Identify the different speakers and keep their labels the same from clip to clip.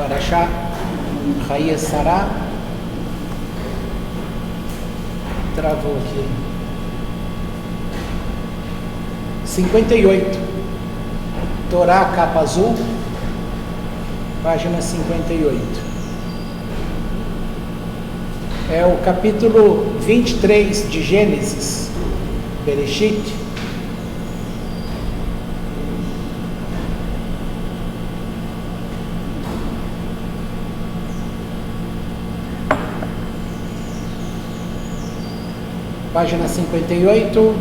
Speaker 1: Parashá Hayê Sará. Travou aqui. 58. Torá, capa azul, página 58. É o capítulo 23 de Gênesis, Bereshit. Página 58,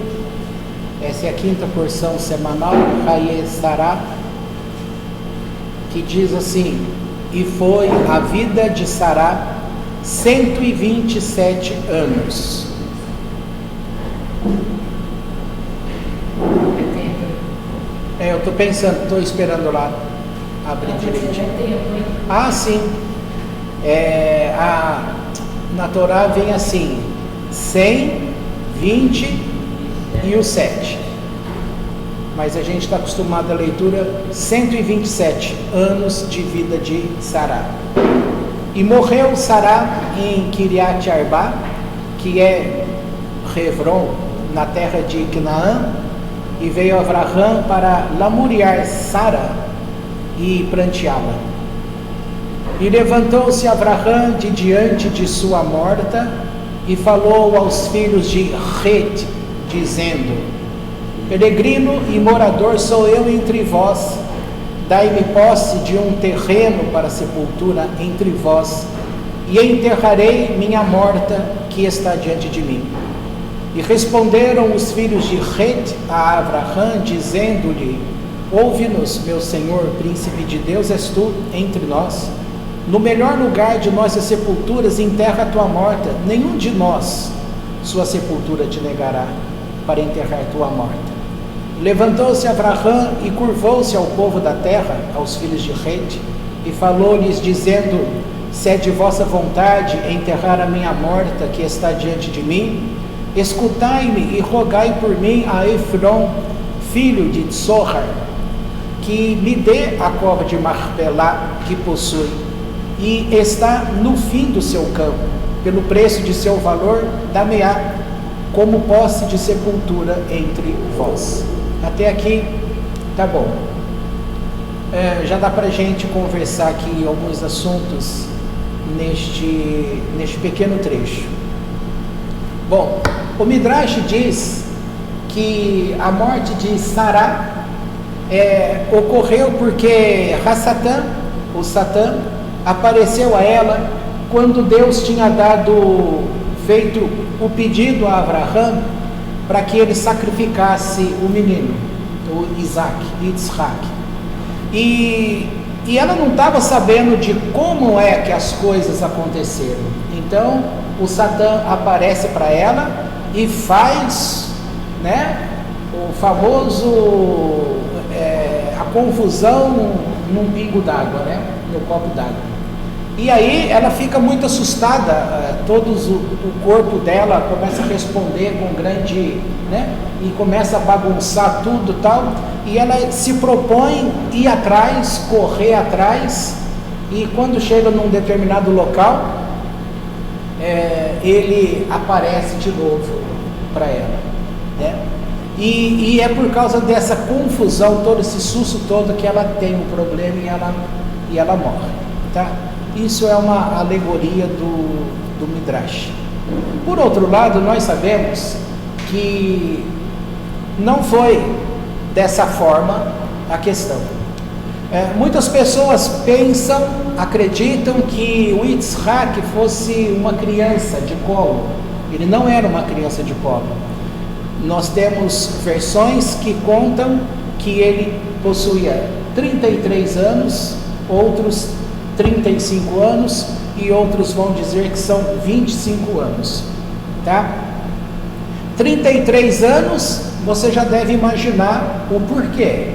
Speaker 1: essa é a quinta porção semanal, Hayê Sará, que diz assim: e foi a vida de Sará 127 anos. Eu estou pensando, estou esperando lá abrir direitinho. Ah, sim. Na Torá vem assim: 100, 20 e o 7. Mas a gente está acostumado à leitura 127 anos de vida de Sará. E morreu Sará em Kiriat Arba, que é Hebron, na terra de Canaã, e veio Avraham para lamuriar Sara e pranteá-la. E levantou-se Avraham de diante de sua morta e falou aos filhos de Het, dizendo: peregrino e morador sou eu entre vós, dai-me posse de um terreno para sepultura entre vós, e enterrarei minha morta que está diante de mim. E responderam os filhos de Het a Avraham, dizendo-lhe: ouve-nos, meu senhor, príncipe de Deus és tu entre nós. No melhor lugar de nossas sepulturas enterra a tua morta, nenhum de nós sua sepultura te negará para enterrar tua morta. Levantou-se Avraham e curvou-se ao povo da terra, aos filhos de Het, e falou-lhes dizendo: se é de vossa vontade enterrar a minha morta que está diante de mim, escutai-me e rogai por mim a Efron, filho de Tsohar, que me dê a cova de Marpelá que possui, e está no fim do seu campo, pelo preço de seu valor, dá-me-á como posse de sepultura entre vós. Até aqui, tá bom. Já dá pra gente conversar aqui alguns assuntos neste pequeno trecho. Bom, o Midrash diz que a morte de Sará ocorreu porque o Satã, apareceu a ela quando Deus tinha feito o pedido a Avraham para que ele sacrificasse o menino, o Yitzhak. E ela não estava sabendo de como é que as coisas aconteceram. Então o Satã aparece para ela e faz, o famoso a confusão num pingo d'água, no copo d'água. E aí ela fica muito assustada, o corpo dela começa a responder com grande, e começa a bagunçar tudo e tal, e ela se propõe ir atrás, correr atrás, e quando chega num determinado local, ele aparece de novo para ela, E é por causa dessa confusão, todo esse susto todo, que ela tem um problema e ela morre, tá? Isso é uma alegoria do Midrash. Por outro lado, nós sabemos que não foi dessa forma a questão. Muitas pessoas acreditam que o Yitzhak fosse uma criança de colo. Ele não era uma criança de colo. Nós temos versões que contam que ele possuía 33 anos, outros 35 anos e outros vão dizer que são 25 anos, tá? 33 anos, você já deve imaginar o porquê,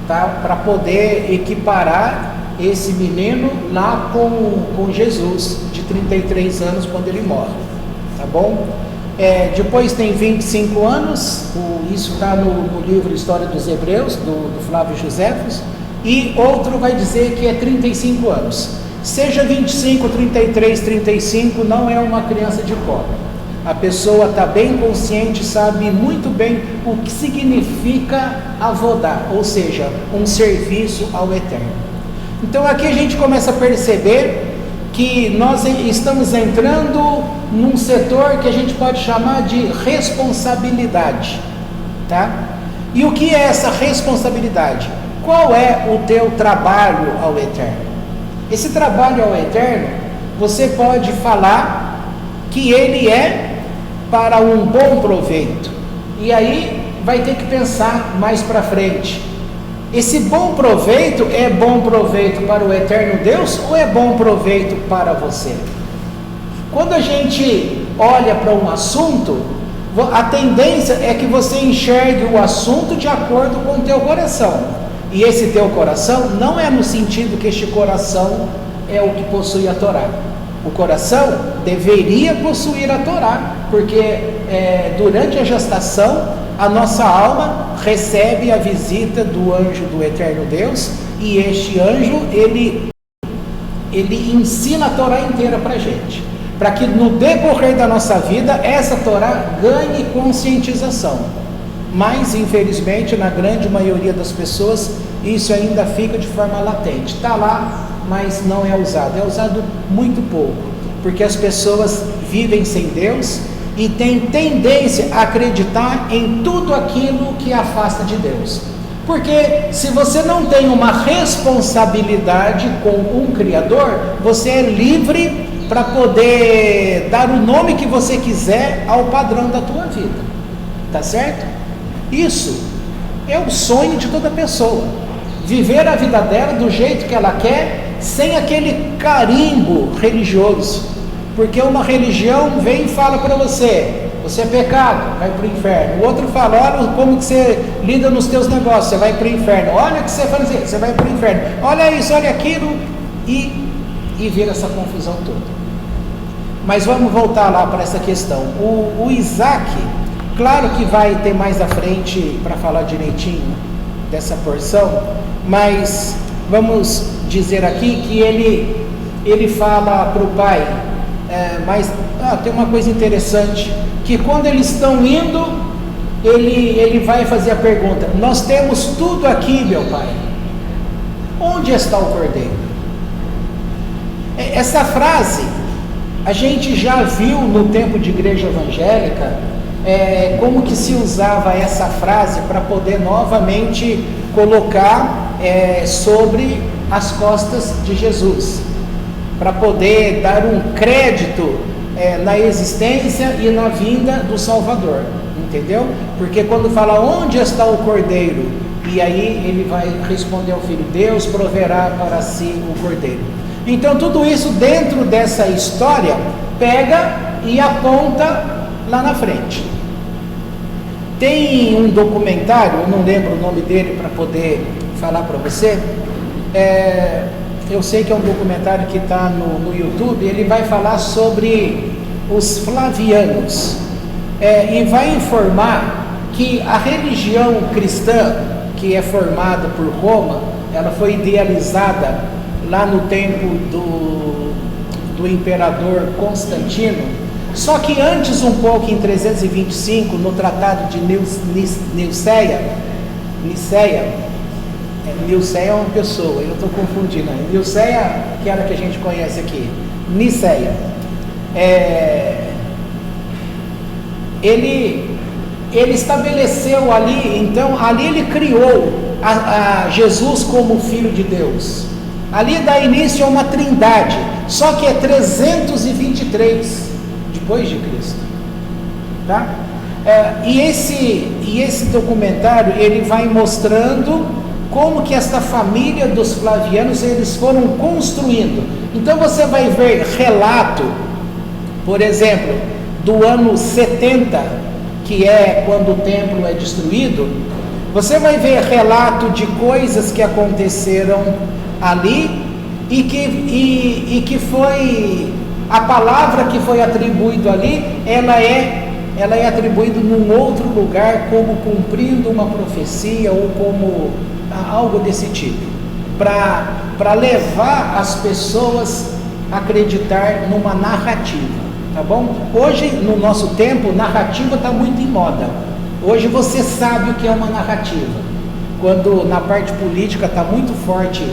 Speaker 1: tá? Para poder equiparar esse menino lá com Jesus, de 33 anos, quando ele morre, tá bom? Depois tem 25 anos, isso está no livro História dos Hebreus, do Flávio Joséfos, e outro vai dizer que é 35 anos. Seja 25, 33, 35, não é uma criança de colo. A pessoa está bem consciente, sabe muito bem o que significa avodar, ou seja, um serviço ao Eterno. Então aqui a gente começa a perceber que nós estamos entrando num setor que a gente pode chamar de responsabilidade, tá? E o que é essa responsabilidade? Qual é o teu trabalho ao Eterno? Esse trabalho ao Eterno, você pode falar que ele é para um bom proveito. E aí vai ter que pensar mais para frente. Esse bom proveito é bom proveito para o Eterno Deus ou é bom proveito para você? Quando a gente olha para um assunto, a tendência é que você enxergue o assunto de acordo com o teu coração. E esse teu coração não é no sentido que este coração é o que possui a Torá. O coração deveria possuir a Torá, porque durante a gestação a nossa alma recebe a visita do anjo do Eterno Deus, e este anjo ele ensina a Torá inteira para a gente, para que no decorrer da nossa vida essa Torá ganhe conscientização. Mas infelizmente na grande maioria das pessoas isso ainda fica de forma latente, está lá, mas não é usado muito pouco, porque as pessoas vivem sem Deus e têm tendência a acreditar em tudo aquilo que afasta de Deus. Porque se você não tem uma responsabilidade com um Criador, você é livre para poder dar o nome que você quiser ao padrão da tua vida, tá certo? Isso é o sonho de toda pessoa, viver a vida dela do jeito que ela quer, sem aquele carimbo religioso, porque uma religião vem e fala para você é pecado, vai para o inferno. O outro fala, olha como que você lida nos teus negócios, você vai para o inferno. Olha o que você faz, você vai para o inferno. Olha isso, olha aquilo, e vira essa confusão toda. Mas vamos voltar lá para essa questão. O Isaac, claro que vai ter mais à frente para falar direitinho dessa porção, mas vamos dizer aqui que ele fala para o pai, mas tem uma coisa interessante, que quando eles estão indo, ele vai fazer a pergunta, nós temos tudo aqui, meu pai, onde está o cordeiro? Essa frase a gente já viu no tempo de igreja evangélica, como que se usava essa frase para poder novamente colocar sobre as costas de Jesus, para poder dar um crédito na existência e na vinda do Salvador, entendeu? Porque quando fala onde está o cordeiro, e aí ele vai responder ao filho, Deus proverá para si o cordeiro. Então tudo isso dentro dessa história pega e aponta lá na frente. Tem um documentário, eu não lembro o nome dele para poder falar para você, eu sei que é um documentário que está no YouTube, ele vai falar sobre os flavianos, e vai informar que a religião cristã, que é formada por Roma, ela foi idealizada lá no tempo do imperador Constantino, só que antes um pouco, em 325, no tratado de Niceia é uma pessoa, eu estou confundindo. Niceia, que era que a gente conhece aqui, Niceia. Ele estabeleceu ali, então, ali ele criou a Jesus como Filho de Deus. Ali dá início a uma trindade, só que é 323 depois de Cristo, tá? E esse documentário, ele vai mostrando como que esta família dos flavianos, eles foram construindo. Então você vai ver relato, por exemplo, do ano 70, que é quando o templo é destruído, você vai ver relato de coisas que aconteceram ali, e que foi, a palavra que foi atribuída ali, ela é atribuída num outro lugar, como cumprindo uma profecia, ou como algo desse tipo, para levar as pessoas a acreditar numa narrativa, tá bom? Hoje, no nosso tempo, narrativa está muito em moda. Hoje você sabe o que é uma narrativa. Quando na parte política está muito forte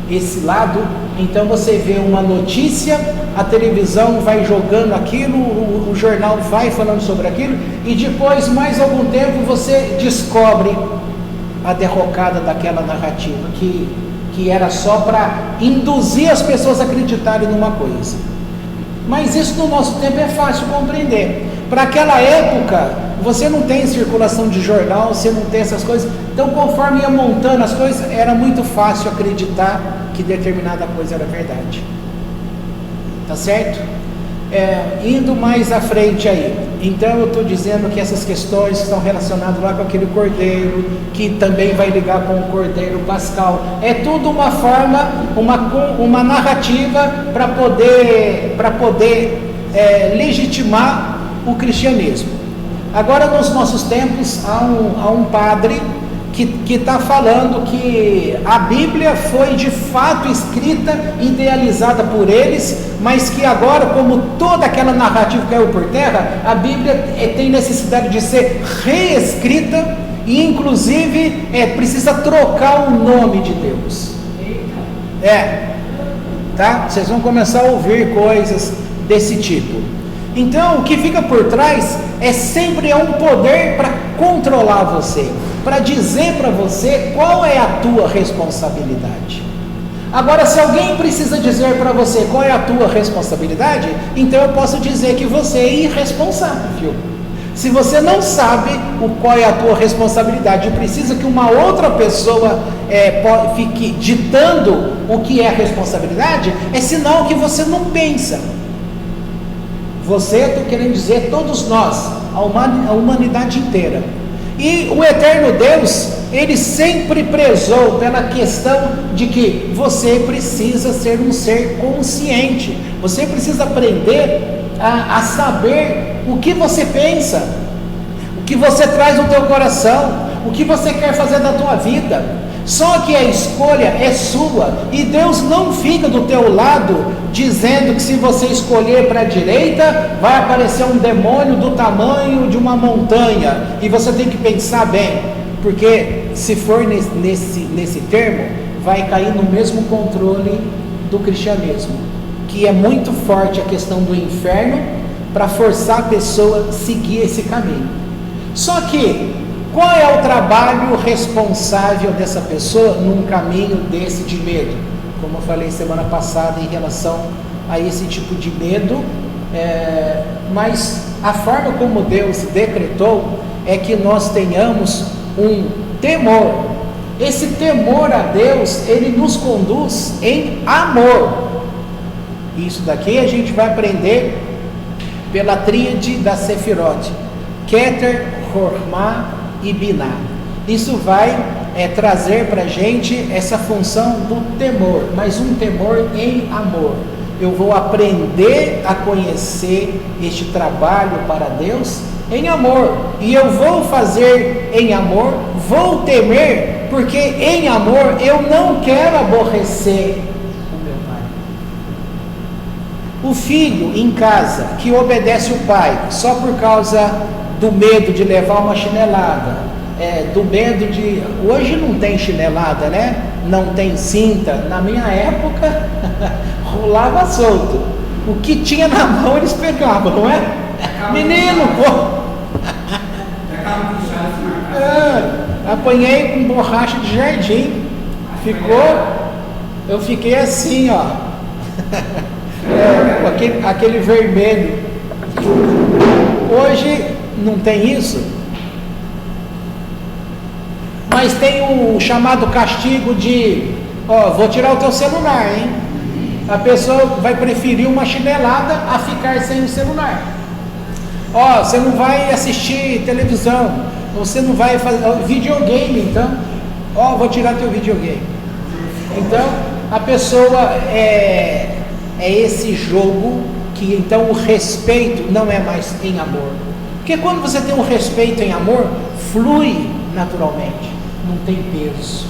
Speaker 1: esse lado, então você vê uma notícia, a televisão vai jogando aquilo, o jornal vai falando sobre aquilo, e depois, mais algum tempo, você descobre a derrocada daquela narrativa, que era só para induzir as pessoas a acreditarem numa coisa. Mas isso no nosso tempo é fácil compreender. Para aquela época, você não tem circulação de jornal, você não tem essas coisas, então conforme ia montando as coisas, era muito fácil acreditar que determinada coisa era verdade. Tá certo? Indo mais à frente aí, então eu estou dizendo que essas questões estão relacionadas lá com aquele cordeiro, que também vai ligar com o cordeiro pascal, é tudo uma forma, uma narrativa para poder legitimar o cristianismo. Agora, nos nossos tempos, há um padre que está falando que a Bíblia foi de fato escrita, idealizada por eles, mas que agora, como toda aquela narrativa caiu por terra, a Bíblia tem necessidade de ser reescrita e inclusive precisa trocar o nome de Deus. Tá? Vocês vão começar a ouvir coisas desse tipo. Então, o que fica por trás sempre um poder para controlar você, para dizer para você qual é a tua responsabilidade. Agora, se alguém precisa dizer para você qual é a tua responsabilidade, então eu posso dizer que você é irresponsável. Se você não sabe qual é a tua responsabilidade e precisa que uma outra pessoa fique ditando o que é a responsabilidade, é sinal que você não pensa. Você, estou querendo dizer, todos nós, a humanidade inteira. E o eterno Deus, ele sempre prezou pela questão de que você precisa ser um ser consciente. Você precisa aprender a saber o que você pensa, o que você traz no teu coração, o que você quer fazer da tua vida. Só que a escolha é sua, e Deus não fica do teu lado dizendo que se você escolher para a direita, vai aparecer um demônio do tamanho de uma montanha, e você tem que pensar bem, porque se for nesse termo, vai cair no mesmo controle do cristianismo, que é muito forte a questão do inferno, para forçar a pessoa a seguir esse caminho. Só que qual é o trabalho responsável dessa pessoa num caminho desse de medo? Como eu falei semana passada em relação a esse tipo de medo, mas a forma como Deus decretou é que nós tenhamos um temor. Esse temor a Deus, ele nos conduz em amor. Isso daqui a gente vai aprender pela tríade da Sefirot, Keter, Hormá e Biná. Isso vai trazer para a gente essa função do temor, mas um temor em amor. Eu vou aprender a conhecer este trabalho para Deus em amor, e eu vou fazer em amor, vou temer, porque em amor eu não quero aborrecer o meu pai. O filho em casa que obedece o pai só por causa do medo de levar uma chinelada, do medo de... Hoje não tem chinelada, né? Não tem cinta. Na minha época, rolava solto. O que tinha na mão eles pegavam, não é? Menino, pô! Apanhei com borracha de jardim. Eu fiquei assim, ó. Aquele vermelho. Hoje não tem isso, mas tem o chamado castigo de, vou tirar o teu celular, hein? A pessoa vai preferir uma chinelada a ficar sem o celular. Você não vai assistir televisão, você não vai fazer videogame, então, vou tirar teu videogame. Então, a pessoa é esse jogo que então o respeito não é mais em amor. Porque quando você tem um respeito em amor, flui naturalmente, não tem peso.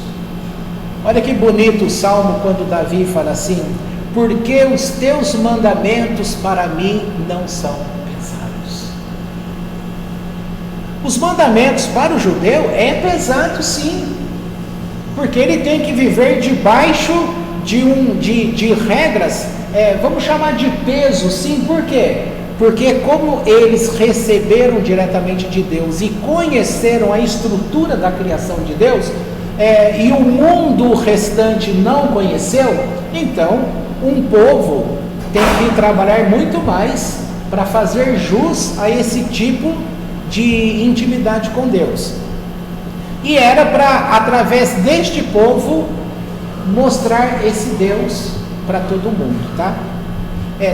Speaker 1: Olha que bonito o Salmo quando Davi fala assim: porque os teus mandamentos para mim não são pesados. Os mandamentos para o judeu é pesado, sim, porque ele tem que viver debaixo de regras, vamos chamar de peso, sim. Por quê? Porque como eles receberam diretamente de Deus e conheceram a estrutura da criação de Deus, e o mundo restante não conheceu, então um povo tem que trabalhar muito mais para fazer jus a esse tipo de intimidade com Deus. E era para, através deste povo, mostrar esse Deus para todo mundo, tá?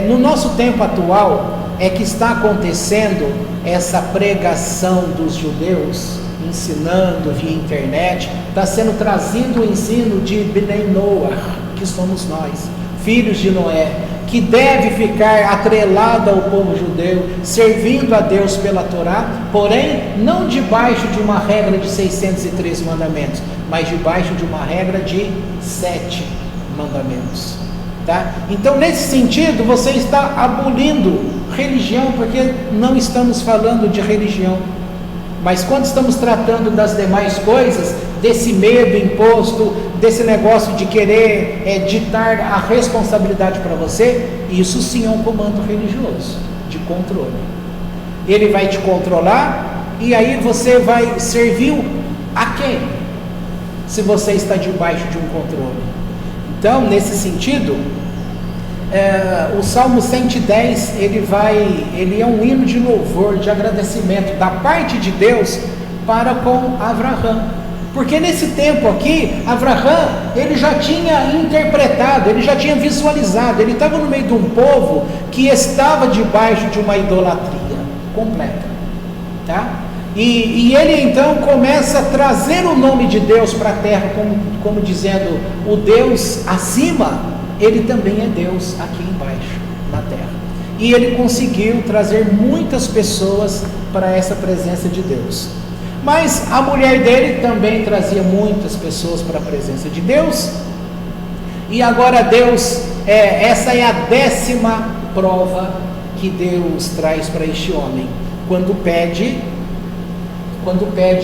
Speaker 1: No nosso tempo atual é que está acontecendo essa pregação dos judeus, ensinando via internet, está sendo trazido o ensino de Bnei Noach, que somos nós, filhos de Noé, que deve ficar atrelado ao povo judeu, servindo a Deus pela Torá, porém não debaixo de uma regra de 603 mandamentos, mas debaixo de uma regra de 7 mandamentos, tá? Então, nesse sentido, você está abolindo religião, porque não estamos falando de religião, mas quando estamos tratando das demais coisas, desse medo imposto, desse negócio de querer ditar a responsabilidade para você, isso sim é um comando religioso, de controle. Ele vai te controlar, e aí você vai servir a quem? Se você está debaixo de um controle. Então, nesse sentido, o Salmo 110, ele é um hino de louvor, de agradecimento da parte de Deus para com Abraão, porque nesse tempo aqui, Abraão, ele já tinha interpretado, ele já tinha visualizado, ele estava no meio de um povo que estava debaixo de uma idolatria completa, tá? E ele então começa a trazer o nome de Deus para a terra, como dizendo, o Deus acima, ele também é Deus aqui embaixo, na terra. E ele conseguiu trazer muitas pessoas para essa presença de Deus. Mas a mulher dele também trazia muitas pessoas para a presença de Deus. E agora Deus, essa é a 10ª prova que Deus traz para este homem, quando pede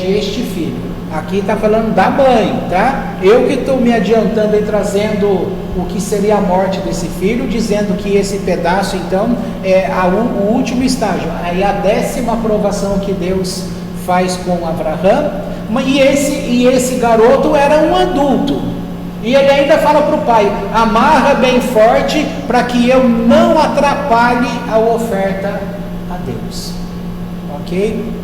Speaker 1: este filho. Aqui está falando da mãe, tá? Eu que estou me adiantando e trazendo o que seria a morte desse filho, dizendo que esse pedaço então é o último estágio, aí a 10ª aprovação que Deus faz com Abraão. E esse garoto era um adulto, e ele ainda fala para o pai: amarra bem forte para que eu não atrapalhe a oferta a Deus, ok?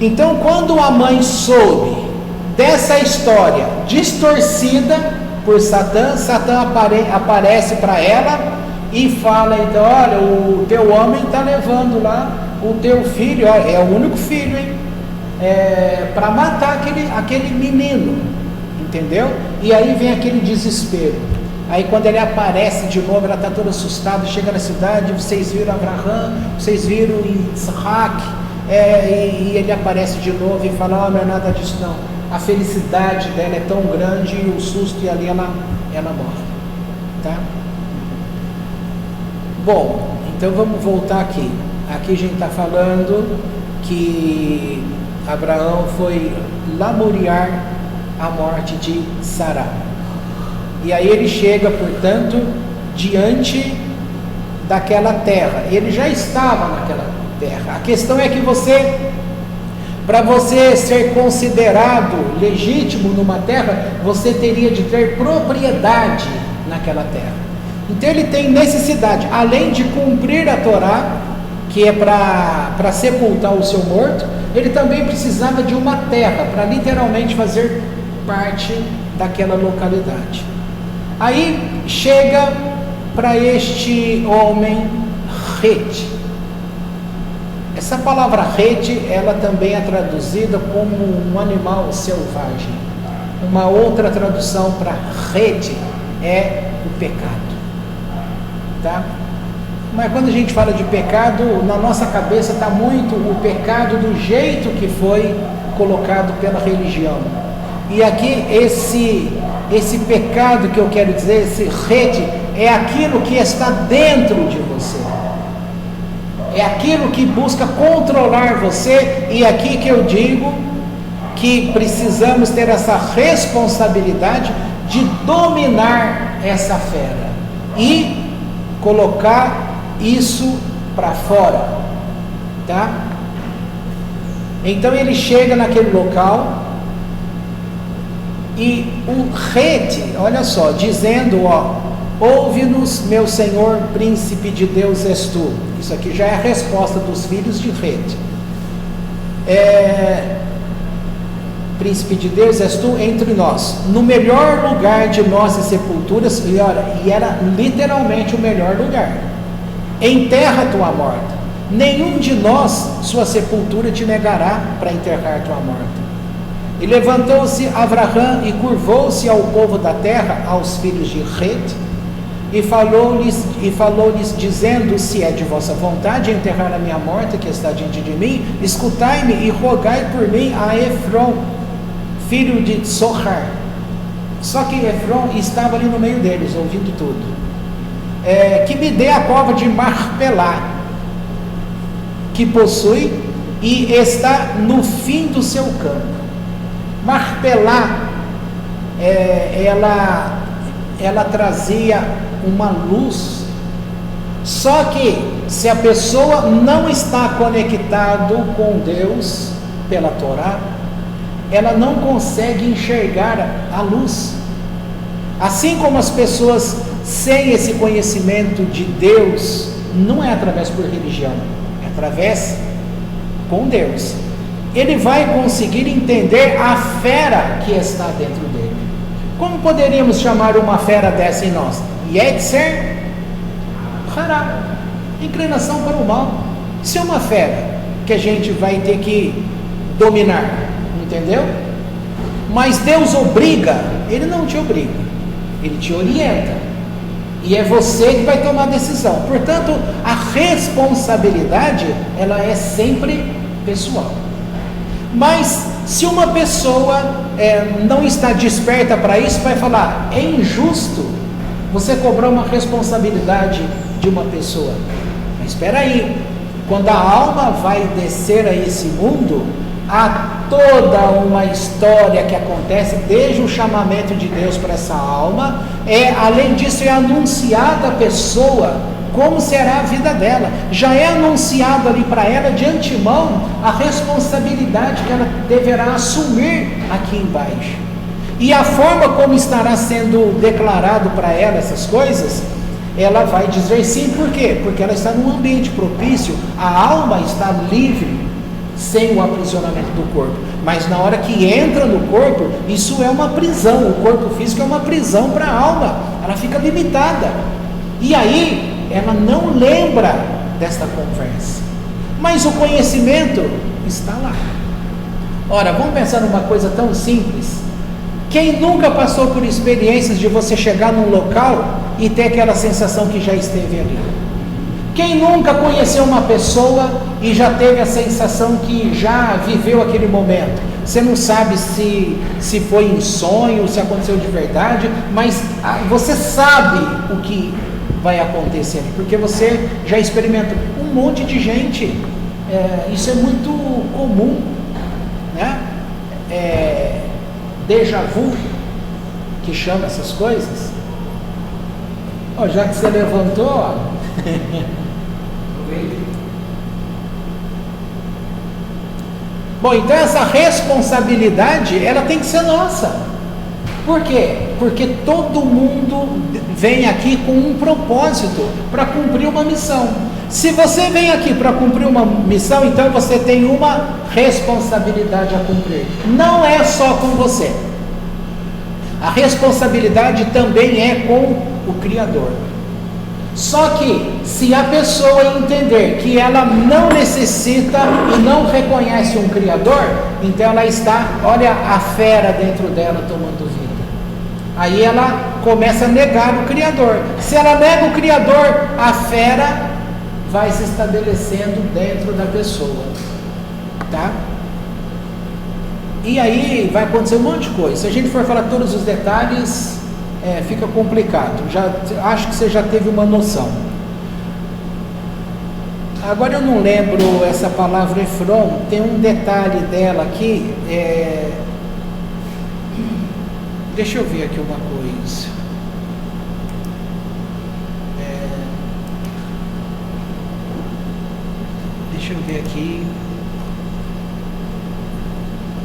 Speaker 1: Então, quando a mãe soube dessa história distorcida por Satã, Satã aparece para ela e fala: então, olha, o teu homem está levando lá o teu filho, olha, é o único filho, hein? Para matar aquele menino, entendeu? E aí vem aquele desespero. Aí quando ele aparece de novo, ela está toda assustada, chega na cidade: vocês viram Abraão, vocês viram Isaac? E ele aparece de novo e fala: não é nada disso não. A felicidade dela é tão grande, e o susto, e ali ela morre, tá? Bom, então vamos voltar aqui. Aqui a gente está falando que Abraão foi lamuriar a morte de Sará. E aí ele chega, portanto, diante daquela terra. Ele já estava naquela terra. A questão é que para você ser considerado legítimo numa terra, você teria de ter propriedade naquela terra. Então ele tem necessidade, além de cumprir a Torá, que é para sepultar o seu morto, ele também precisava de uma terra para literalmente fazer parte daquela localidade. Aí chega para este homem Het. Essa palavra Het, ela também é traduzida como um animal selvagem. Uma outra tradução para Het é o pecado, tá? Mas quando a gente fala de pecado, na nossa cabeça está muito o pecado do jeito que foi colocado pela religião. E aqui esse pecado que eu quero dizer, esse rede, é aquilo que está dentro de você. É aquilo que busca controlar você, e aqui que eu digo que precisamos ter essa responsabilidade de dominar essa fera e colocar isso para fora, tá? Então ele chega naquele local e o rete, olha só, dizendo, ouve-nos, meu Senhor, príncipe de Deus és tu. Isso aqui já é a resposta dos filhos de Rete. Príncipe de Deus és tu entre nós, no melhor lugar de nossas sepulturas, e olha, e era literalmente o melhor lugar. Enterra tua morta, nenhum de nós sua sepultura te negará para enterrar tua morta. E levantou-se Abraão e curvou-se ao povo da terra, aos filhos de Rete, e falou-lhes dizendo: se é de vossa vontade enterrar a minha morta que está diante de mim, escutai-me e rogai por mim a Efron, filho de Sohar. Só que Efron estava ali no meio deles, ouvindo tudo. Que me dê a cova de Marpelá, que possui e está no fim do seu campo. Marpelá, ela trazia uma luz. Só que se a pessoa não está conectado com Deus pela Torá, ela não consegue enxergar a luz. Assim como as pessoas sem esse conhecimento de Deus, não é através por religião, é através com Deus, ele vai conseguir entender a fera que está dentro dele. Como poderíamos chamar uma fera dessa em nós? Yetzer Hará, inclinação para o mal. Isso é uma fera que a gente vai ter que dominar, entendeu? Mas Deus obriga, Ele não te obriga, Ele te orienta, e é você que vai tomar a decisão. Portanto, a responsabilidade, ela é sempre pessoal. Mas se uma pessoa não está desperta para isso, vai falar: é injusto você cobrar uma responsabilidade de uma pessoa. Mas espera aí, quando a alma vai descer a esse mundo, há toda uma história que acontece desde o chamamento de Deus para essa alma. Além disso, é anunciada a pessoa como será a vida dela. Já é anunciado ali para ela de antemão a responsabilidade que ela deverá assumir aqui embaixo. E a forma como estará sendo declarado para ela essas coisas, ela vai dizer sim. Por quê? Porque ela está num ambiente propício, a alma está livre, sem o aprisionamento do corpo. Mas na hora que entra no corpo, isso é uma prisão. O corpo físico é uma prisão para a alma, ela fica limitada. E aí ela não lembra desta conversa, mas o conhecimento está lá. Ora, vamos pensar numa coisa tão simples. Quem nunca passou por experiências de você chegar num local e ter aquela sensação que já esteve ali? Quem nunca conheceu uma pessoa e já teve a sensação que já viveu aquele momento? Você não sabe se foi em sonho, se aconteceu de verdade, mas você sabe o que vai acontecer, porque você já experimentou. Um monte de gente, isso é muito comum, né? Déjà vu, que chama essas coisas. Já que você levantou, bom, então essa responsabilidade, ela tem que ser nossa. Por quê? Porque todo mundo vem aqui com um propósito, para cumprir uma missão. Se você vem aqui para cumprir uma missão, então você tem uma responsabilidade a cumprir. Não é só com você. A responsabilidade também é com o Criador. Só que, se a pessoa entender que ela não necessita e não reconhece um Criador, então ela está, olha a fera dentro dela tomando vida. Aí ela começa a negar o Criador. Se ela nega o Criador, a fera vai se estabelecendo dentro da pessoa, tá? E aí vai acontecer um monte de coisa. Se a gente for falar todos os detalhes, fica complicado. Acho que você já teve uma noção. Agora eu não lembro essa palavra Efron, tem um detalhe dela aqui. Deixa eu ver aqui uma coisa. Deixa eu ver aqui.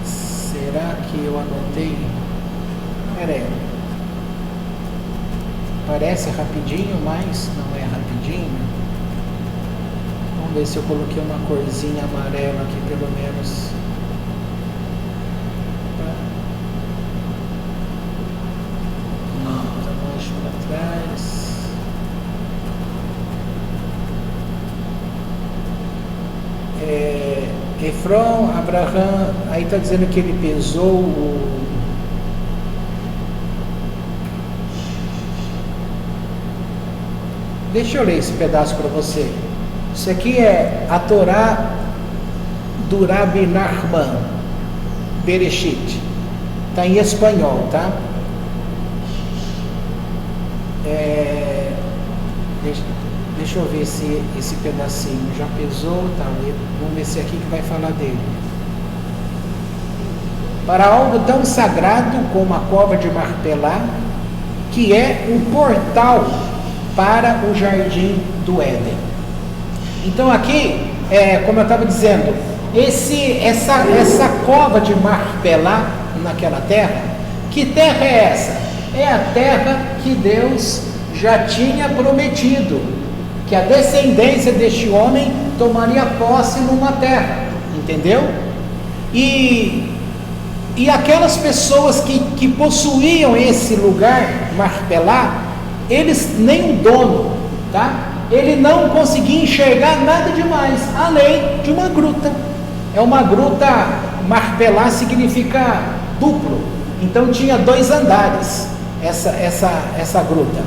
Speaker 1: Será que eu anotei? Peraí. Parece rapidinho, mas não é rapidinho. Vamos ver se eu coloquei uma corzinha amarela aqui, pelo menos. Não, tá mais para trás. Efron, Abraham, aí está dizendo que ele pesou o... Deixa eu ler esse pedaço para você. Isso aqui é a Torá do Rabi Nachman Bereshit. Está em espanhol, tá? Deixa eu ver se esse pedacinho já pesou, tá? Vamos ver se é aqui que vai falar dele. Para algo tão sagrado como a cova de Macpelá, que é um portal para o jardim do Éden. Então aqui, como eu estava dizendo, essa cova de Macpelá naquela terra, que terra é essa? É a terra que Deus já tinha prometido, que a descendência deste homem tomaria posse numa terra, entendeu? E aquelas pessoas que possuíam esse lugar, Macpelá, eles, nem o dono, tá? Ele não conseguia enxergar nada demais, além de uma gruta. É uma gruta, Macpelá significa duplo, então tinha 2 andares, essa gruta.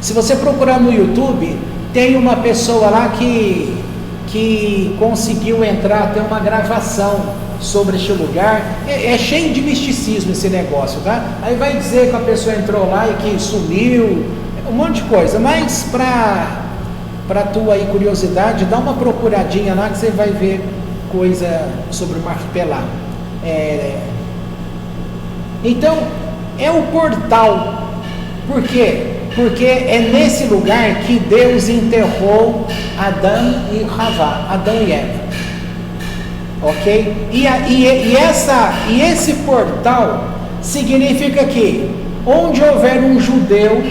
Speaker 1: Se você procurar no YouTube, tem uma pessoa lá que conseguiu entrar, tem uma gravação sobre este lugar. É cheio de misticismo esse negócio, tá? Aí vai dizer que a pessoa entrou lá e que sumiu, um monte de coisa. Mas para tua aí curiosidade, dá uma procuradinha lá que você vai ver coisa sobre o Macpelá. Então, é o portal. Por quê? Porque é nesse lugar que Deus enterrou Adão e Havá, Adão e Eva. Ok? E esse portal significa que onde houver um judeu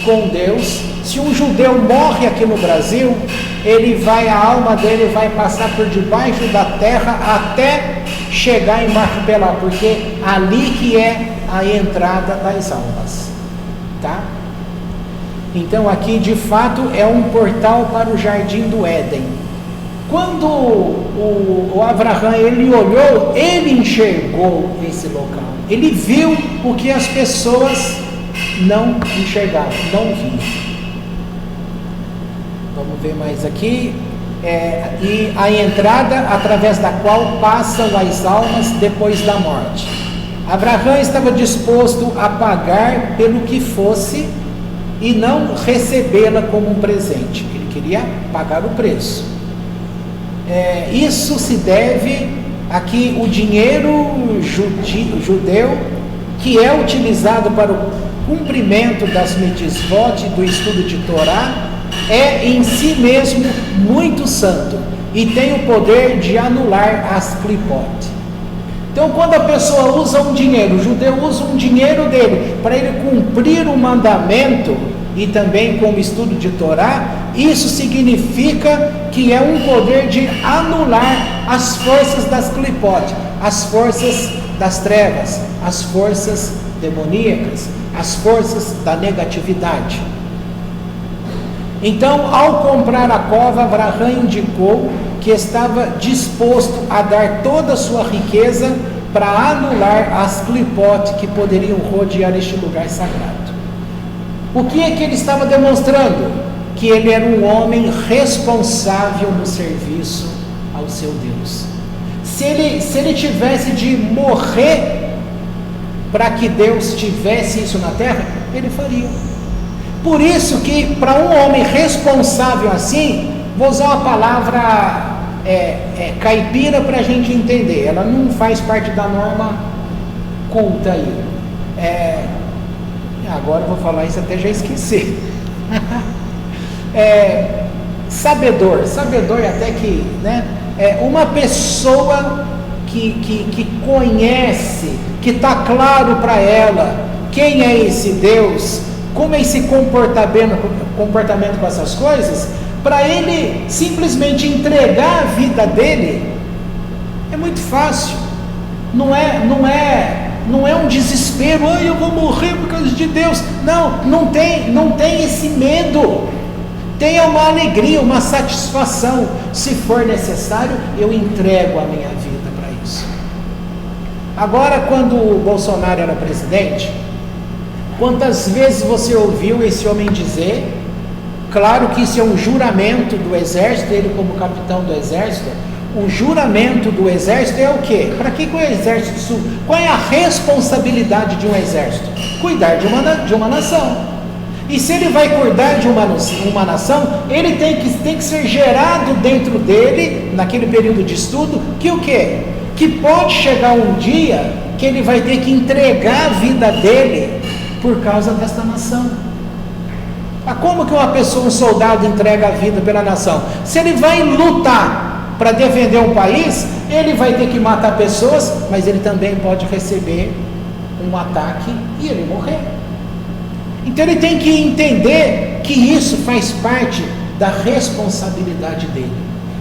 Speaker 1: com Deus, se um judeu morre aqui no Brasil, a alma dele vai passar por debaixo da terra até chegar em Macpelá, porque ali que é a entrada das almas. Tá? Então aqui de fato é um portal para o jardim do Éden. Quando o Abraham ele olhou, ele enxergou esse local. Ele viu o que as pessoas não enxergavam, não viam. Vamos ver mais aqui. E a entrada através da qual passam as almas depois da morte. Abraham estava disposto a pagar pelo que fosse e não recebê-la como um presente. Ele queria pagar o preço. Isso se deve a que o dinheiro judeu, que é utilizado para o cumprimento das mitzvot, do estudo de Torá, é em si mesmo muito santo e tem o poder de anular as clipot. Então, quando a pessoa usa um dinheiro, o judeu usa um dinheiro dele para ele cumprir o mandamento e também como estudo de Torá, isso significa que é um poder de anular as forças das clipot, as forças das trevas, as forças demoníacas, as forças da negatividade. Então, ao comprar a cova, Abraham indicou que estava disposto a dar toda a sua riqueza para anular as clipot que poderiam rodear este lugar sagrado. O que é que ele estava demonstrando? Que ele era um homem responsável no serviço ao seu Deus. se ele tivesse de morrer para que Deus tivesse isso na terra, ele faria. Por isso que para um homem responsável assim, vou usar uma palavra caipira para a gente entender, ela não faz parte da norma culta aí. Agora eu vou falar isso, até já esqueci. Sabedor até que, né? Uma pessoa que conhece, que está claro para ela quem é esse Deus, como é esse comportamento com essas coisas, para ele simplesmente entregar a vida dele, é muito fácil. Não é um desespero, eu vou morrer por causa de Deus. Não tem esse medo. Tenha uma alegria, uma satisfação. Se for necessário, eu entrego a minha vida para isso. Agora, quando o Bolsonaro era presidente, quantas vezes você ouviu esse homem dizer, claro que isso é um juramento do exército, ele como capitão do exército, o juramento do exército é o quê? Para que o exército, qual é a responsabilidade de um exército? Cuidar de uma nação. E se ele vai cuidar de uma nação, ele tem que ser gerado dentro dele, naquele período de estudo, que o quê? Que pode chegar um dia que ele vai ter que entregar a vida dele por causa desta nação. Como que uma pessoa, um soldado, entrega a vida pela nação? Se ele vai lutar para defender um país, ele vai ter que matar pessoas, mas ele também pode receber um ataque e ele morrer. Então ele tem que entender que isso faz parte da responsabilidade dele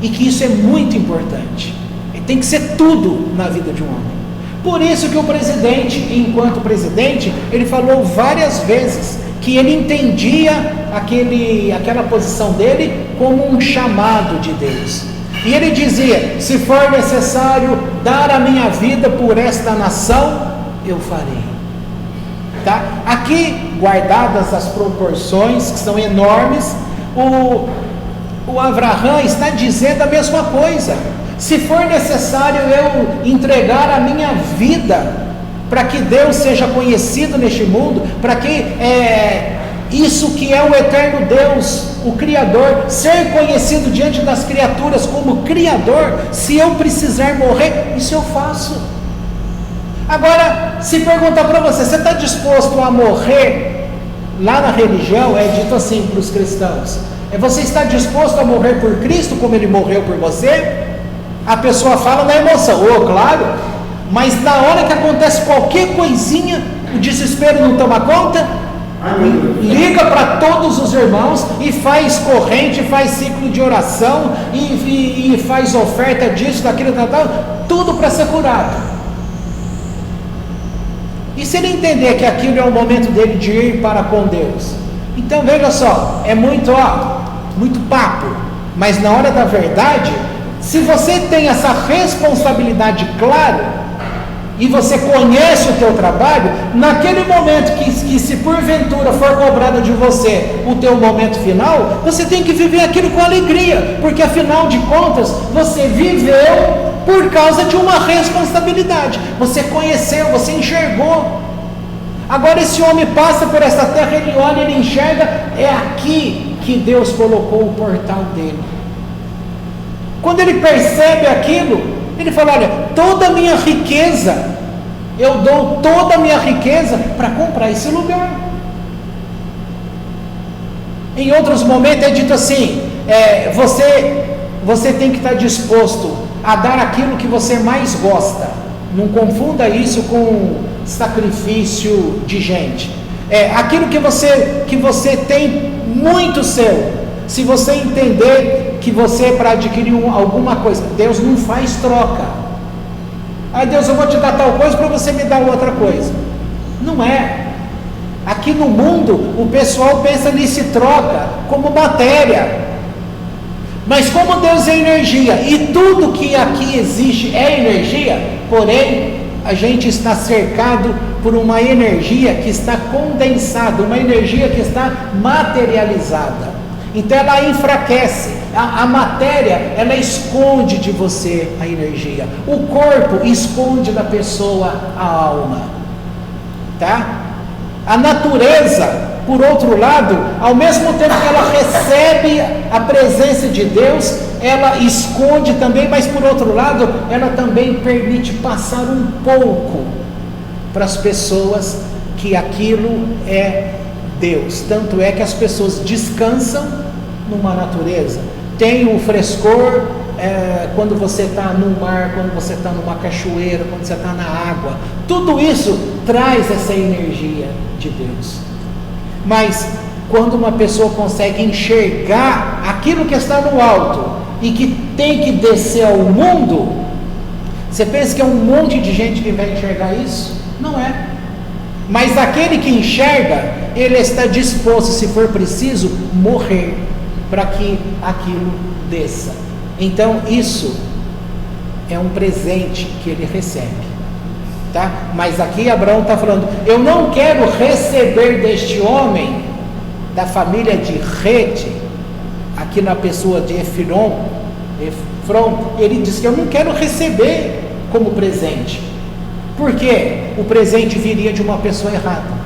Speaker 1: e que isso é muito importante. Ele tem que ser tudo na vida de um homem. Por isso que o presidente, enquanto presidente, ele falou várias vezes que ele entendia aquela posição dele como um chamado de Deus. E ele dizia, se for necessário dar a minha vida por esta nação, eu farei. Tá? Aqui, guardadas as proporções, que são enormes, o Abraham está dizendo a mesma coisa. Se for necessário eu entregar a minha vida para que Deus seja conhecido neste mundo, para que isso que é o eterno Deus, o Criador, ser conhecido diante das criaturas como Criador, se eu precisar morrer, isso eu faço. Agora, se perguntar para você está disposto a morrer? Lá na religião é dito assim para os cristãos, você está disposto a morrer por Cristo como Ele morreu por você? A pessoa fala na emoção, claro, mas na hora que acontece qualquer coisinha, o desespero não toma conta, liga para todos os irmãos e faz corrente, faz ciclo de oração e faz oferta disso, daquilo, tal, tudo para ser curado. E se ele entender que aquilo é o momento dele de ir para com Deus, então veja só, é muito papo, mas na hora da verdade, se você tem essa responsabilidade clara, e você conhece o teu trabalho, naquele momento que se porventura for cobrado de você o teu momento final, você tem que viver aquilo com alegria, porque afinal de contas, você viveu por causa de uma responsabilidade, você conheceu, você enxergou. Agora esse homem passa por essa terra, ele olha, ele enxerga, é aqui que Deus colocou o portal dele. Quando ele percebe aquilo, ele fala, olha, toda a minha riqueza, eu dou toda a minha riqueza para comprar esse lugar. Em outros momentos é dito assim, você tem que estar disposto a dar aquilo que você mais gosta. Não confunda isso com sacrifício de gente. Aquilo que você tem muito seu. Se você entender que você, para adquirir alguma coisa, Deus não faz troca. Deus, eu vou te dar tal coisa para você me dar outra coisa. Não é. Aqui no mundo, o pessoal pensa nisso troca como matéria. Mas como Deus é energia, e tudo que aqui existe é energia, porém, a gente está cercado por uma energia que está condensada, uma energia que está materializada. Então ela enfraquece. A matéria, ela esconde de você a energia. O corpo esconde da pessoa a alma. Tá? A natureza, por outro lado, ao mesmo tempo que ela recebe a presença de Deus, ela esconde também, mas por outro lado, ela também permite passar um pouco para as pessoas que aquilo é Deus. Tanto é que as pessoas descansam numa natureza. Tem o frescor quando você está no mar, quando você está numa cachoeira, quando você está na água. Tudo isso traz essa energia de Deus. Mas quando uma pessoa consegue enxergar aquilo que está no alto e que tem que descer ao mundo, você pensa que é um monte de gente que vai enxergar isso? Não é. Mas aquele que enxerga, ele está disposto, se for preciso, morrer para que aquilo desça. Então isso é um presente que ele recebe, tá? Mas aqui Abraão está falando, eu não quero receber deste homem, da família de Rede, aqui na pessoa de Efron, ele diz que eu não quero receber como presente, porque o presente viria de uma pessoa errada.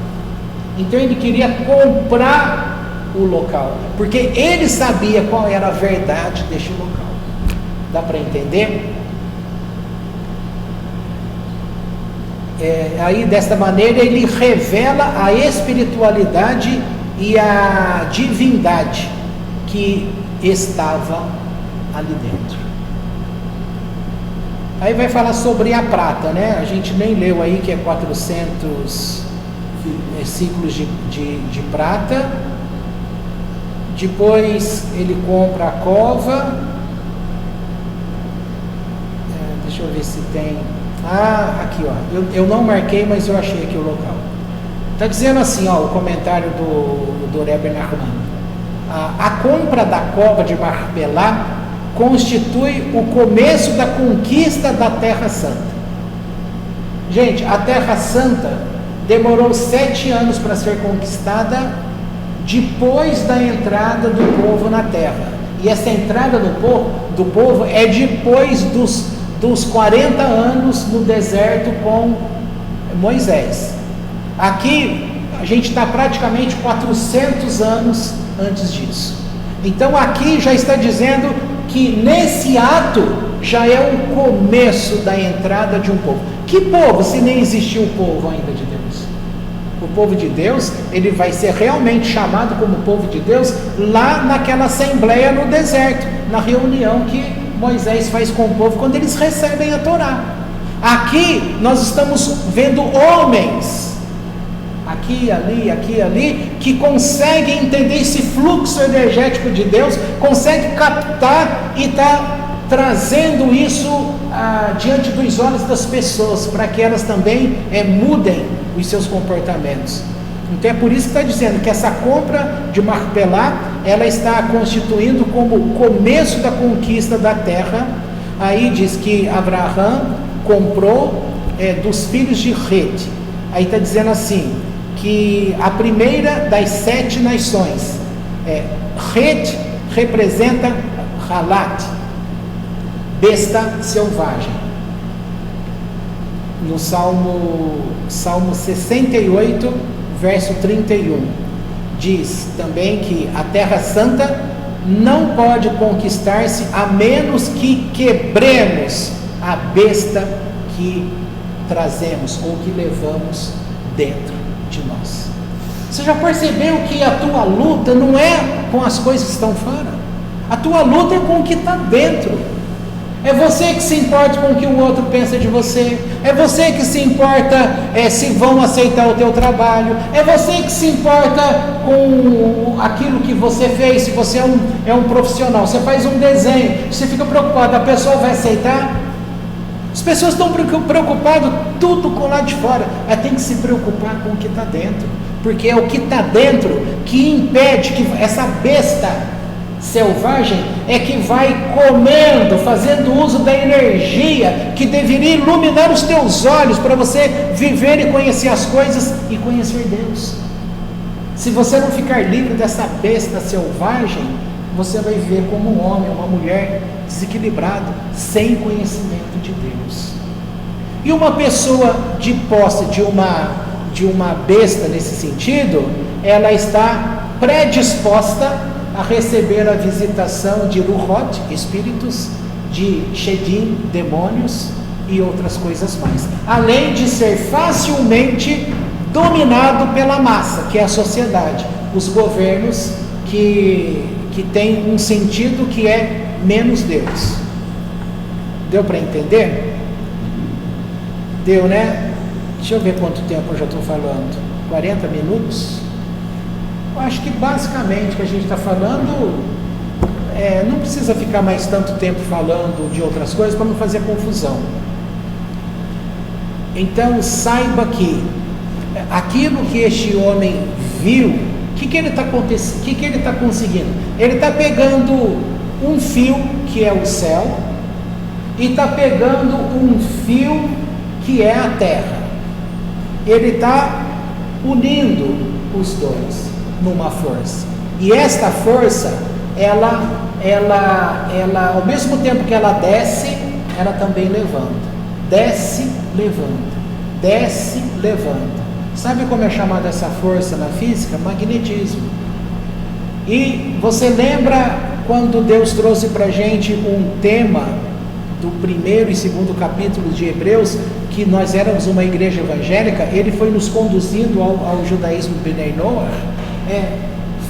Speaker 1: Então ele queria comprar o local, porque ele sabia qual era a verdade deste local. Dá para entender? Aí desta maneira ele revela a espiritualidade e a divindade que estava ali dentro. Aí vai falar sobre a prata, né? A gente nem leu aí que é 400 ciclos de prata. Depois ele compra a cova. Deixa eu ver se tem. Aqui, ó. Eu não marquei, mas eu achei aqui o local. Está dizendo assim, ó, o comentário do Rebbe Nachman. A compra da cova de Marpelá constitui o começo da conquista da Terra Santa. Gente, a Terra Santa demorou 7 anos para ser conquistada depois da entrada do povo na Terra. E essa entrada do povo é depois dos 40 anos no deserto com Moisés. Aqui a gente está praticamente 400 anos antes disso. Então aqui já está dizendo que nesse ato já é o começo da entrada de um povo. Que povo, se nem existiu o povo ainda de Deus? O povo de Deus, ele vai ser realmente chamado como povo de Deus lá naquela assembleia no deserto, na reunião que Moisés faz com o povo quando eles recebem a Torá. Aqui nós estamos vendo homens, aqui e ali, que conseguem entender esse fluxo energético de Deus, conseguem captar e está trazendo isso diante dos olhos das pessoas, para que elas também mudem os seus comportamentos. Então é por isso que está dizendo que essa compra de Marpelá, ela está constituindo como o começo da conquista da terra. Aí diz que Abraão comprou dos filhos de Rede. Aí está dizendo assim, que a primeira das 7 nações, Rede representa Halat, besta selvagem. No Salmo 68, verso 31, diz também que a Terra Santa não pode conquistar-se a menos que quebremos a besta que trazemos ou que levamos dentro de nós. Você já percebeu que a tua luta não é com as coisas que estão fora? A tua luta é com o que está dentro. É você que se importa com o que o outro pensa de você. É você que se importa se vão aceitar o teu trabalho. É você que se importa com aquilo que você fez. Se você é um profissional, você faz um desenho, você fica preocupado, a pessoa vai aceitar? As pessoas estão preocupadas tudo com lá de fora. Ela tem que se preocupar com o que está dentro, porque é o que está dentro que impede que essa besta selvagem que vai comendo, fazendo uso da energia que deveria iluminar os teus olhos para você viver e conhecer as coisas e conhecer Deus. Se você não ficar livre dessa besta selvagem, você vai viver como um homem, uma mulher desequilibrada, sem conhecimento de Deus. E uma pessoa de posse de uma besta nesse sentido, ela está predisposta a receber a visitação de Ruhot, espíritos, de Shedim, demônios e outras coisas mais. Além de ser facilmente dominado pela massa, que é a sociedade, os governos que têm um sentido que é menos Deus. Deu para entender? Deu, né? Deixa eu ver quanto tempo eu já estou falando. 40 minutos? Eu acho que basicamente o que a gente está falando, não precisa ficar mais tanto tempo falando de outras coisas para não fazer confusão. Então saiba que aquilo que este homem viu, o que ele está conseguindo? Ele está pegando um fio que é o céu e está pegando um fio que é a terra. Ele está unindo os dois numa força. E esta força, ela ao mesmo tempo que ela desce, ela também levanta. Desce, levanta. Desce, levanta. Sabe como é chamada essa força na física? Magnetismo. E você lembra quando Deus trouxe para a gente um tema do 1º e 2º capítulo de Hebreus, que nós éramos uma igreja evangélica? Ele foi nos conduzindo ao judaísmo Bnei Noach,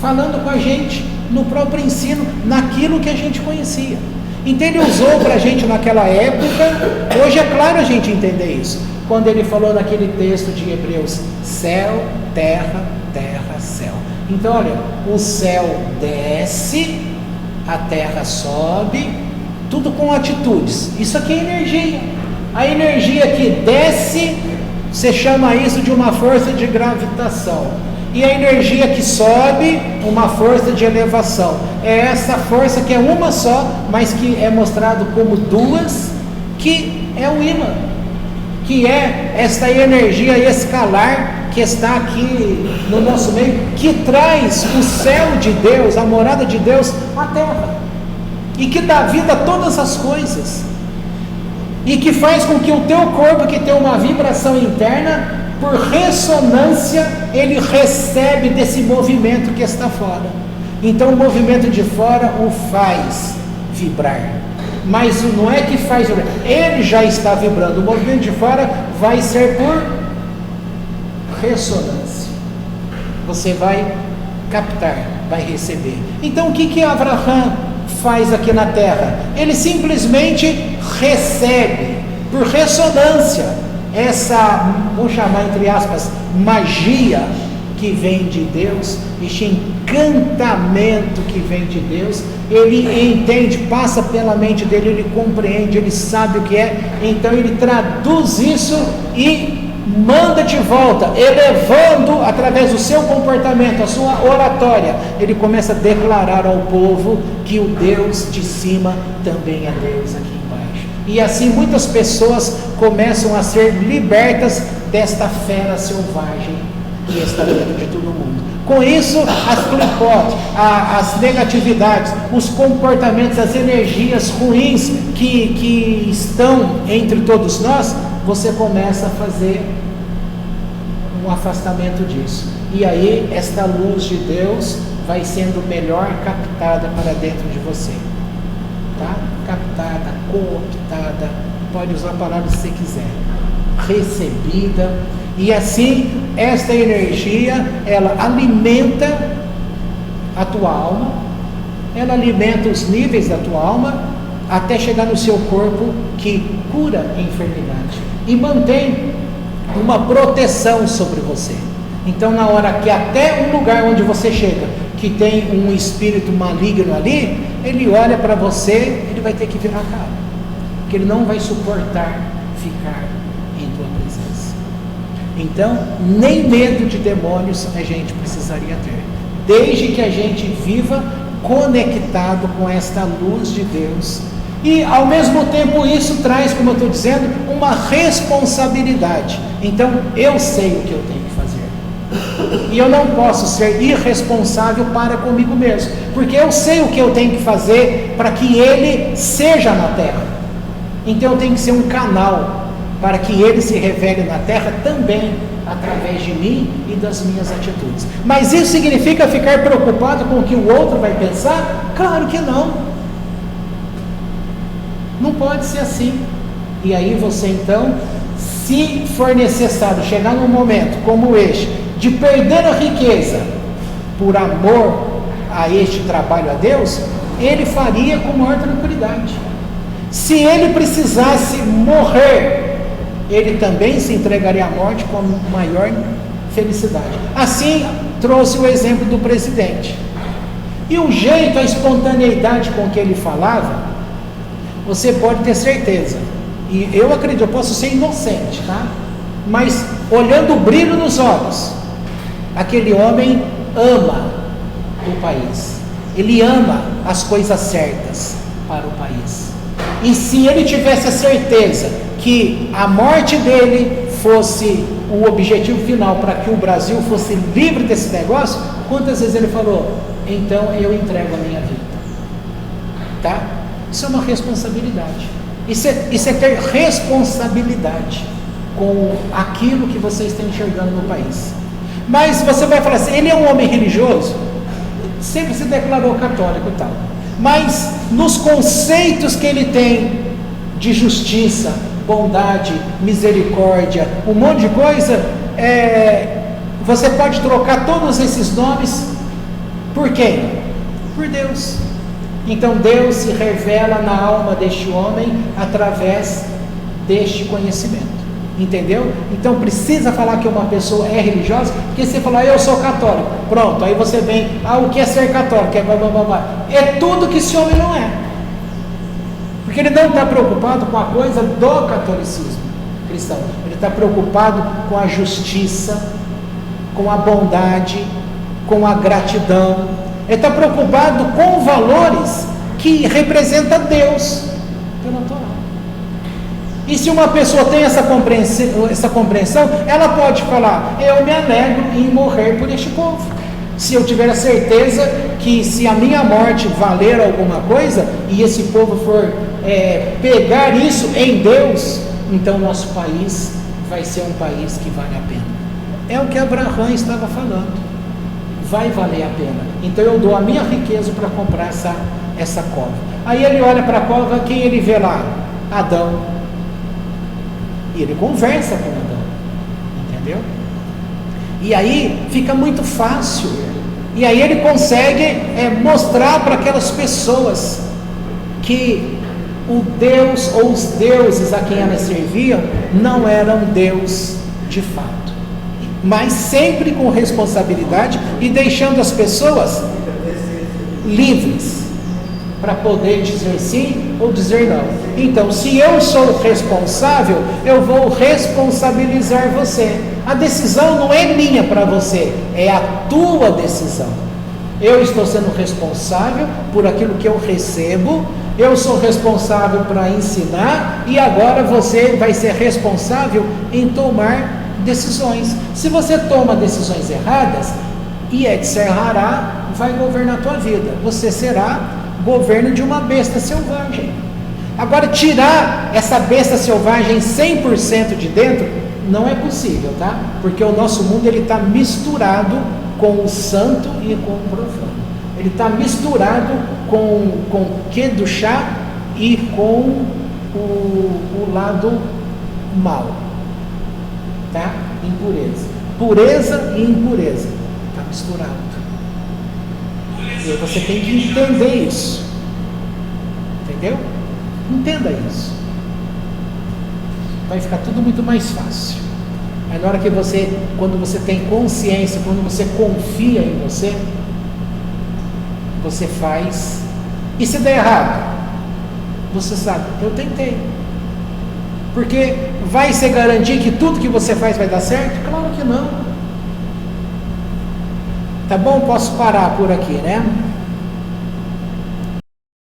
Speaker 1: falando com a gente no próprio ensino, naquilo que a gente conhecia. Então ele usou para a gente naquela época. Hoje é claro a gente entender isso, quando ele falou naquele texto de Hebreus: céu, terra, terra, céu. Então olha, o céu desce, a terra sobe, tudo com atitudes. Isso aqui é energia. A energia que desce, você chama isso de uma força de gravitação. E a energia que sobe, uma força de elevação. É essa força que é uma só, mas que é mostrado como duas, que é o ímã, que é esta energia escalar que está aqui no nosso meio, que traz o céu de Deus, a morada de Deus, à terra, e que dá vida a todas as coisas, e que faz com que o teu corpo, que tem uma vibração interna, por ressonância, ele recebe desse movimento que está fora. Então o movimento de fora o faz vibrar, mas não é que faz vibrar, ele já está vibrando. O movimento de fora vai ser por ressonância, você vai captar, vai receber. Então o que Abraham faz aqui na terra? Ele simplesmente recebe por ressonância essa, vamos chamar entre aspas, magia que vem de Deus, este encantamento que vem de Deus. Ele entende, passa pela mente dele, ele compreende, ele sabe o que é, então ele traduz isso e manda de volta, elevando através do seu comportamento, a sua oratória. Ele começa a declarar ao povo que o Deus de cima também é Deus aqui embaixo. E assim muitas pessoas começam a ser libertas desta fera selvagem que está dentro de todo mundo. Com isso, as clipotes, as negatividades, os comportamentos, as energias ruins que estão entre todos nós, você começa a fazer um afastamento disso. E aí, esta luz de Deus vai sendo melhor captada para dentro de você. Tá? Captada, cooptada, pode usar a palavra que você quiser. Recebida. E assim, esta energia, ela alimenta a tua alma, ela alimenta os níveis da tua alma, até chegar no seu corpo, que cura a enfermidade e mantém uma proteção sobre você. Então, na hora que até um lugar onde você chega, que tem um espírito maligno ali, ele olha para você, ele vai ter que virar a cara, porque ele não vai suportar ficar em tua presença. Então, nem medo de demônios a gente precisaria ter, desde que a gente viva conectado com esta luz de Deus. E ao mesmo tempo isso traz, como eu estou dizendo, uma responsabilidade. Então eu sei o que eu tenho que fazer. E eu não posso ser irresponsável para comigo mesmo, porque eu sei o que eu tenho que fazer para que Ele seja na terra. Então eu tenho que ser um canal para que Ele se revele na terra também, através de mim e das minhas atitudes. Mas isso significa ficar preocupado com o que o outro vai pensar? Claro que não. Não pode ser assim. E aí você então, se for necessário chegar num momento como este, de perder a riqueza por amor a este trabalho a Deus, ele faria com maior tranquilidade. Se ele precisasse morrer, ele também se entregaria à morte com maior felicidade. Assim, trouxe o exemplo do presidente. E o jeito, a espontaneidade com que ele falava, você pode ter certeza. E eu acredito, eu posso ser inocente, tá? Mas, olhando o brilho nos olhos, aquele homem ama o país. Ele ama as coisas certas para o país. E se ele tivesse a certeza que a morte dele fosse o objetivo final para que o Brasil fosse livre desse negócio, quantas vezes ele falou, então eu entrego a minha vida, tá? Isso é uma responsabilidade, isso é ter responsabilidade com aquilo que você está enxergando no país. Mas você vai falar assim, ele é um homem religioso, sempre se declarou católico e tal, mas nos conceitos que ele tem de justiça, bondade, misericórdia, um monte de coisa, você pode trocar todos esses nomes por quem? Por Deus. Então Deus se revela na alma deste homem através deste conhecimento, entendeu? Então precisa falar que uma pessoa é religiosa, porque você fala, eu sou católico, pronto, aí você vem, o que é ser católico? É tudo que esse homem não é. Porque ele não está preocupado com a coisa do catolicismo cristão. Ele está preocupado com a justiça, com a bondade, com a gratidão. Ele está preocupado com valores que representam Deus pela Torá. E se uma pessoa tem essa compreensão, ela pode falar, eu me alegro em morrer por este povo. Se eu tiver a certeza que se a minha morte valer alguma coisa, e esse povo for pegar isso em Deus, então nosso país vai ser um país que vale a pena. É o que Abraão estava falando. Vai valer a pena. Então eu dou a minha riqueza para comprar essa cova. Aí ele olha para a cova, quem ele vê lá? Adão. E ele conversa com Adão. Entendeu? E aí fica muito fácil. E aí ele consegue mostrar para aquelas pessoas que o Deus ou os deuses a quem elas serviam não eram Deus de fato, mas sempre com responsabilidade e deixando as pessoas livres para poder dizer sim ou dizer não. Então, se eu sou responsável, eu vou responsabilizar você. A decisão não é minha para você, é a tua decisão. Eu estou sendo responsável por aquilo que eu recebo, eu sou responsável para ensinar, e agora você vai ser responsável em tomar decisões. Se você toma decisões erradas, Yetzer Hará vai governar a tua vida. Você será governo de uma besta selvagem. Agora, tirar essa besta selvagem 100% de dentro não é possível, tá? Porque o nosso mundo está misturado com o santo e com o profano. Ele está misturado com Kedushá e com o lado mal, tá? Impureza. Pureza e impureza. Está misturado. E você tem que entender isso. Entendeu? Entenda isso. Vai ficar tudo muito mais fácil. Aí na hora que quando você tem consciência, quando você confia em você, você faz. E se der errado, você sabe, eu tentei. Porque vai ser garantir que tudo que você faz vai dar certo? Claro que não. Tá bom? Posso parar por aqui, né?